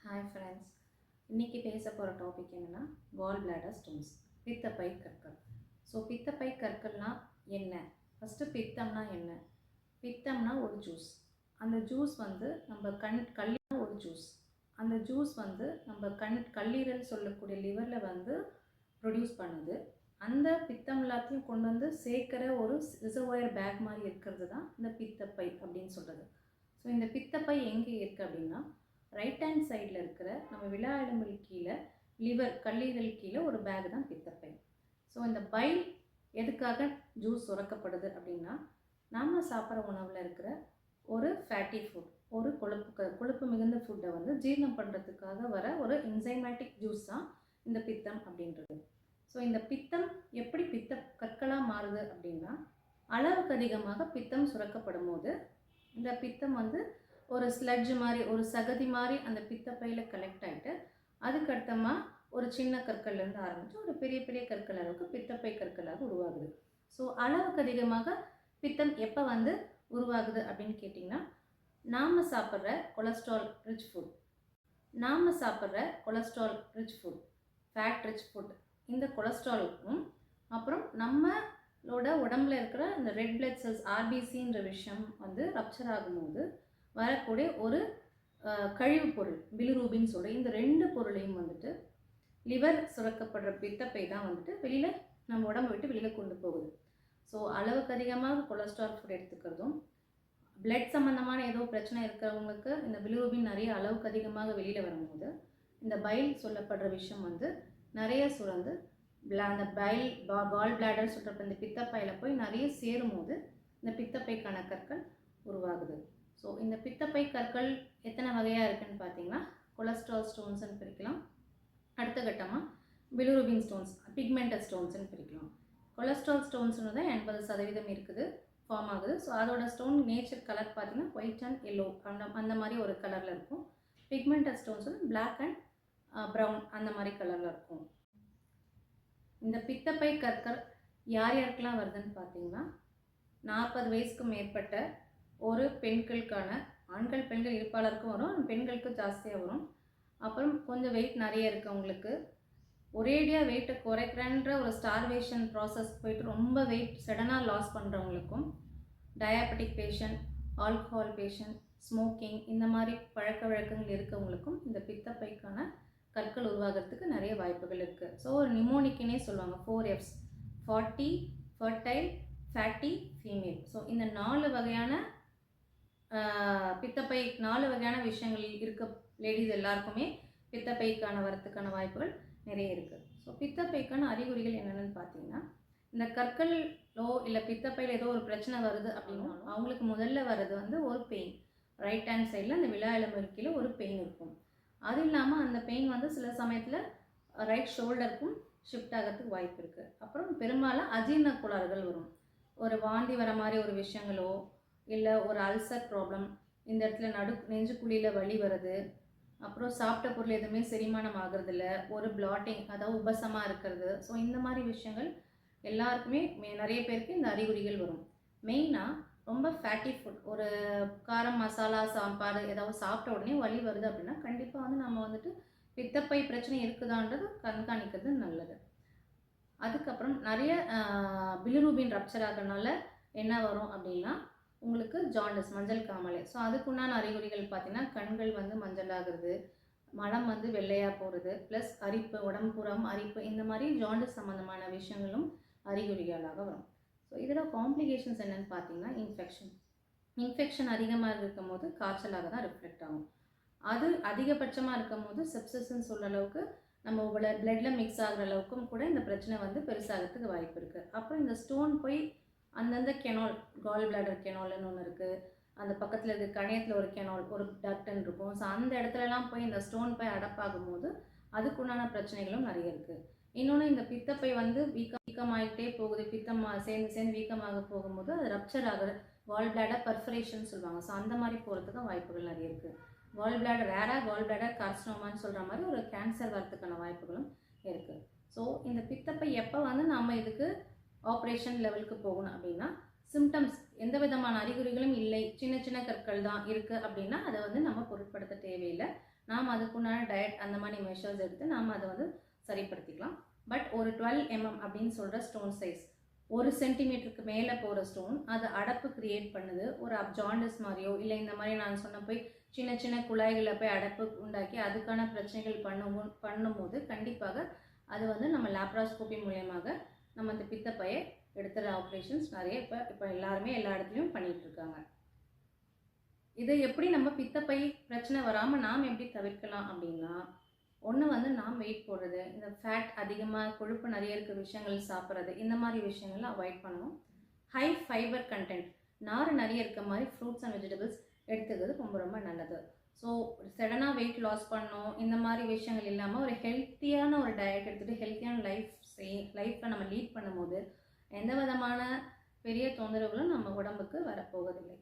Hi friends. இன்னைக்கு பேச போகிற டாபிக் என்னன்னா கால் பிளாடர் ஸ்டோன்ஸ், பித்தப்பை கற்கள். ஸோ பித்தப்பை கற்கள்னா என்ன? ஃபஸ்ட்டு பித்தம்னா என்ன? பித்தம்னா ஒரு ஜூஸ். அந்த ஜூஸ் வந்து நம்ம கல்லீரல் ஒரு ஜூஸ். அந்த ஜூஸ் வந்து நம்ம கல்லீரல் சொல்லக்கூடிய லிவரில் வந்து ப்ரொடியூஸ் பண்ணுது. அந்த பித்தம் எல்லாத்தையும் கொண்டு வந்து சேர்க்கிற ஒரு ரிசர்வாயர் பேக் மாதிரி இருக்கிறது தான் இந்த பித்தப்பை அப்படின்னு சொல்கிறது. ஸோ இந்த பித்தப்பை எங்கே இருக்குது அப்படின்னா ரைட் ஹேண்ட் சைடில் இருக்கிற நம்ம விலா எலும்பில் கீழே கல்லீரல் கீழே ஒரு பேக் தான் பித்தப்பை. ஸோ இந்த பைல் எதுக்காக ஜூஸ் சுரக்கப்படுது அப்படின்னா நாம் சாப்பிட்ற உணவில் இருக்கிற ஒரு ஃபேட்டி ஃபுட், ஒரு கொழுப்பு மிகுந்த ஃபுட்டை வந்து ஜீரணம் பண்ணுறதுக்காக வர ஒரு என்சைமேட்டிக் ஜூஸ் தான் இந்த பித்தம் அப்படின்றது. ஸோ இந்த பித்தம் எப்படி கற்களாக மாறுது அப்படின்னா அளவுக்கு அதிகமாக பித்தம் சுரக்கப்படும் போது இந்த பித்தம் வந்து ஒரு ஸ்லட்ஜ் மாதிரி, ஒரு சகதி மாதிரி அந்த பித்தப்பையில் கலெக்ட் ஆகிட்டு அதுக்கடுத்தமாக ஒரு சின்ன கற்கள்லேருந்து ஆரம்பித்து ஒரு பெரிய பெரிய கற்கள் அளவுக்கு பித்தப்பை கற்களாக உருவாகுது. ஸோ அளவுக்கு அதிகமாக பித்தம் எப்போ வந்து உருவாகுது அப்படின்னு கேட்டிங்கன்னா நாம் சாப்பிட்ற cholesterol rich food, fat rich food, இந்த கொலஸ்ட்ராலுக்கும் அப்புறம் நம்மளோட உடம்புல இருக்கிற இந்த ரெட் பிளட் செல்ஸ் ஆர்பிசின்ற விஷயம் வந்து ரப்சர் ஆகும்போது வரக்கூடிய ஒரு கழிவு பொருள் பிலிரூபின்னு சொல்லி இந்த ரெண்டு பொருளையும் வந்துட்டு லிவர் சுரக்கப்படுற பித்தப்பை தான் வந்துட்டு வெளியில் நம்ம உடம்பை விட்டு வெளியில் கொண்டு போகுது. ஸோ அளவுக்கு அதிகமாக கொலஸ்ட்ரால் ஃபுட் எடுத்துக்கிறதும், பிளட் சம்மந்தமான ஏதோ பிரச்சனை இருக்கிறவங்களுக்கு இந்த பிலிரூபின் நிறைய அளவுக்கு அதிகமாக வெளியில் வரும்போது இந்த பைல் சொல்லப்படுற விஷயம் வந்து நிறைய சுரந்து அந்த கால் பிளாடர் சொல்கிறப்ப இந்த பித்தப்பையில் போய் நிறைய சேரும் போது இந்த பித்தப்பைக்கான கற்கள் உருவாகுது. ஸோ இந்த பித்தப்பை கற்கள் எத்தனை வகையாக இருக்குதுன்னு பார்த்தீங்கன்னா கொலஸ்ட்ரால் ஸ்டோன்ஸ்ன்னு பிரிக்கலாம். அடுத்த கட்டமாக பிலிரூபின் ஸ்டோன்ஸ், பிக்மெண்டட் ஸ்டோன்ஸ்ன்னு பிரிக்கலாம். கொலஸ்ட்ரால் ஸ்டோன்ஸ்னு தான் 80% இருக்குது ஃபார்ம் ஆகுது. ஸோ அதோட ஸ்டோன் நேச்சர் கலர் பார்த்தீங்கன்னா ஒயிட் அண்ட் எல்லோ அந்த மாதிரி ஒரு கலரில் இருக்கும். பிக்மெண்டட் ஸ்டோன்ஸ் வந்து பிளாக் அண்ட் ப்ரௌன் அந்த மாதிரி கலரில் இருக்கும். இந்த பித்தப்பை கற்கள் யார் யாருக்கெல்லாம் வருதுன்னு பார்த்தீங்கன்னா 40 வயசுக்கு மேற்பட்ட ஒரு பெண்களுக்கான, ஆண்கள் பெண்கள் இருப்பாளருக்கும் வரும், பெண்களுக்கு ஜாஸ்தியாக வரும். அப்புறம் கொஞ்சம் வெயிட் நிறைய இருக்கவங்களுக்கு, ஒரேடியாக வெயிட்டை குறைக்கிறன்ற ஒரு ஸ்டார்வேஷன் ப்ராசஸ் போயிட்டு ரொம்ப வெயிட் சடனாக லாஸ் பண்ணுறவங்களுக்கும், diabetic patient, alcohol patient, smoking இந்த மாதிரி பழக்க வழக்கங்கள் இருக்கவங்களுக்கும் இந்த பித்தப்பைக்கான கற்கள் உருவாகிறதுக்கு நிறைய வாய்ப்புகள் இருக்குது. ஸோ ஒரு நிமோனிக்னே சொல்லுவாங்க, 4Fs, forty, fertile, fatty, female. So இந்த 4 வகையான பித்தப்பை 4 வகையான விஷயங்கள் இருக்க லேடிஸ் எல்லாருக்குமே பித்தப்பைக்கான வரத்துக்கான வாய்ப்புகள் நிறைய இருக்குது. ஸோ பித்தப்பைக்கான அறிகுறிகள் என்னென்னு பார்த்தீங்கன்னா இந்த கற்களோ இல்லை பித்தப்பையில் ஏதோ ஒரு பிரச்சனை வருது அப்படின்னா அவங்களுக்கு முதல்ல வர்றது வந்து ஒரு பெயின், ரைட் ஹேண்ட் சைடில் அந்த விலா எலும்பு கீழே ஒரு பெயின் இருக்கும். அது இல்லாமல் அந்த பெயின் வந்து சில சமயத்தில் ரைட் ஷோல்டருக்கும் ஷிஃப்ட் ஆகிறதுக்கு வாய்ப்பு இருக்குது. அப்புறம் பெரும்பாலும் அஜீரண கோளாறுகள் வரும், ஒரு வாந்தி வர மாதிரி ஒரு விஷயங்களோ இல்லை ஒரு அல்சர் ப்ராப்ளம், இந்த இடத்துல நெஞ்சுக்குழியில் வலி வருது, அப்புறம் சாப்பிட்ட பொருள் எதுவுமே செரிமானம் ஆகிறதில்ல, ஒரு பிளாட்டிங் அதாவது உபசமாக இருக்கிறது. ஸோ இந்த மாதிரி விஷயங்கள் எல்லாருக்குமே நிறைய பேருக்கு இந்த அறிகுறிகள் வரும். மெயினாக ரொம்ப ஃபேட்டி ஃபுட், ஒரு காரம் மசாலா சாம்பார் ஏதாவது சாப்பிட்ட உடனே வலி வருது அப்படின்னா கண்டிப்பாக வந்து நம்ம வந்துட்டு பித்தப்பை பிரச்சனை இருக்குதான்றது கண்காணிக்கிறது நல்லது. அதுக்கப்புறம் நிறைய பிலிரூபின் ரப்சர் ஆகிறதுனால என்ன வரும் அப்படின்னா உங்களுக்கு ஜாண்டிஸ், மஞ்சள் காமாலை. ஸோ அதுக்குண்டான அறிகுறிகள் பார்த்தீங்கன்னா கண்கள் வந்து மஞ்சள் ஆகிறது, மலம் வந்து வெள்ளையாக போகிறது, ப்ளஸ் அரிப்பு, உடம்பு புறம் அரிப்பு, இந்த மாதிரி ஜாண்டிஸ் சம்மந்தமான விஷயங்களும் அறிகுறிகளாக வரும். ஸோ இதில் காம்ப்ளிகேஷன்ஸ் என்னென்னு பார்த்தீங்கன்னா இன்ஃபெக்ஷன் அதிகமாக இருக்கும் போது காய்ச்சலாக தான் ரிஃப்ளெக்ட் ஆகும். அது அதிகபட்சமாக இருக்கும் போது செப்சிஸ்ன்னு சொல்கிற அளவுக்கு நம்ம பிளட்டில் மிக்ஸ் ஆகிற அளவுக்கும் கூட இந்த பிரச்சனை வந்து பெருசாகிறதுக்கு வாய்ப்பு இருக்குது. அப்புறம் இந்த ஸ்டோன் போய் அந்தந்த கெனால், கால் பிளாடர் கெனால்னு ஒன்று இருக்குது, அந்த பக்கத்தில் இருக்க கணையத்தில் ஒரு கெனால், ஒரு டக்டன் இருக்கும். ஸோ அந்த இடத்துலலாம் போய் இந்த ஸ்டோன் போய் அடப்பாகும் போது அதுக்குண்டான பிரச்சனைகளும் நிறைய இருக்குது. இன்னொன்று இந்த பித்தப்பை வந்து வீக்கமாகிட்டே போகுது, பித்தம் சேர்ந்து வீக்கமாக போகும்போது அது ரப்சர் ஆகுது, கால் பிளாடர் பர்ஃபரேஷன் சொல்லுவாங்க. ஸோ அந்த மாதிரி போகிறதுக்கும் வாய்ப்புகள் நிறைய இருக்குது. கால் பிளாடர் ரேராக கால் பிளாடர் கார்சினோமான்னு சொல்கிற மாதிரி ஒரு கேன்சர் வரத்துக்கான வாய்ப்புகளும் இருக்குது. ஸோ இந்த பித்தப்பை எப்போ வந்து நம்ம இதுக்கு ஆப்ரேஷன் லெவலுக்கு போகணும் அப்படின்னா சிம்டம்ஸ் எந்த விதமான அறிகுறிகளும் இல்லை, சின்ன சின்ன கற்கள் தான் இருக்குது அப்படின்னா அதை வந்து நம்ம பொருட்படுத்த தேவையில்லை. நாம் அதுக்குண்டான டயட் அந்த மாதிரி மெஷர்ஸ் எடுத்து நாம் அதை வந்து சரிப்படுத்திக்கலாம். பட் ஒரு 12 mm அப்படின்னு சொல்கிற ஸ்டோன் சைஸ், 1 சென்டிமீட்டருக்கு மேலே போகிற ஸ்டோன் அது அடப்பு கிரியேட் பண்ணுது. ஒரு ஜாண்டிஸ் மாதிரியோ இல்லை இந்த மாதிரி நான் சொன்ன போய் சின்ன சின்ன குழாய்களை போய் அடப்பு உண்டாக்கி அதுக்கான பிரச்சனைகள் பண்ணும்போது கண்டிப்பாக அது வந்து நம்ம லேப்ராஸ்கோபி மூலியமாக நம்ம அந்த பித்தப்பையை எடுத்துகிற ஆப்ரேஷன்ஸ் நிறைய இப்போ எல்லாருமே எல்லா இடத்துலையும் பண்ணிகிட்ருக்காங்க. இதை எப்படி நம்ம பித்தப்பை பிரச்சனை வராமல் நாம் எப்படி தவிர்க்கலாம் அப்படின்னா, ஒன்று வந்து நாம் வெயிட் போடுறது, இந்த ஃபேட் அதிகமாக கொழுப்பு நிறைய இருக்கிற விஷயங்கள் சாப்பிட்றது, இந்த மாதிரி விஷயங்கள்லாம் அவாய்ட் பண்ணணும். ஹை ஃபைபர் கண்டென்ட், நார் நிறைய இருக்க மாதிரி ஃப்ரூட்ஸ் அண்ட் வெஜிடபிள்ஸ் எடுத்துக்கிறது ரொம்ப ரொம்ப நல்லது. ஸோ சடனாக வெயிட் லாஸ் பண்ணணும் இந்த மாதிரி விஷயங்கள் இல்லாமல் ஒரு ஹெல்த்தியான ஒரு டயட் எடுத்துகிட்டு ஹெல்த்தியான லைஃப்பில் நம்ம லீட் பண்ணும்போது எந்த விதமான பெரிய தொந்தரவுகளும் நம்ம உடம்புக்கு வரப்போவதில்லை.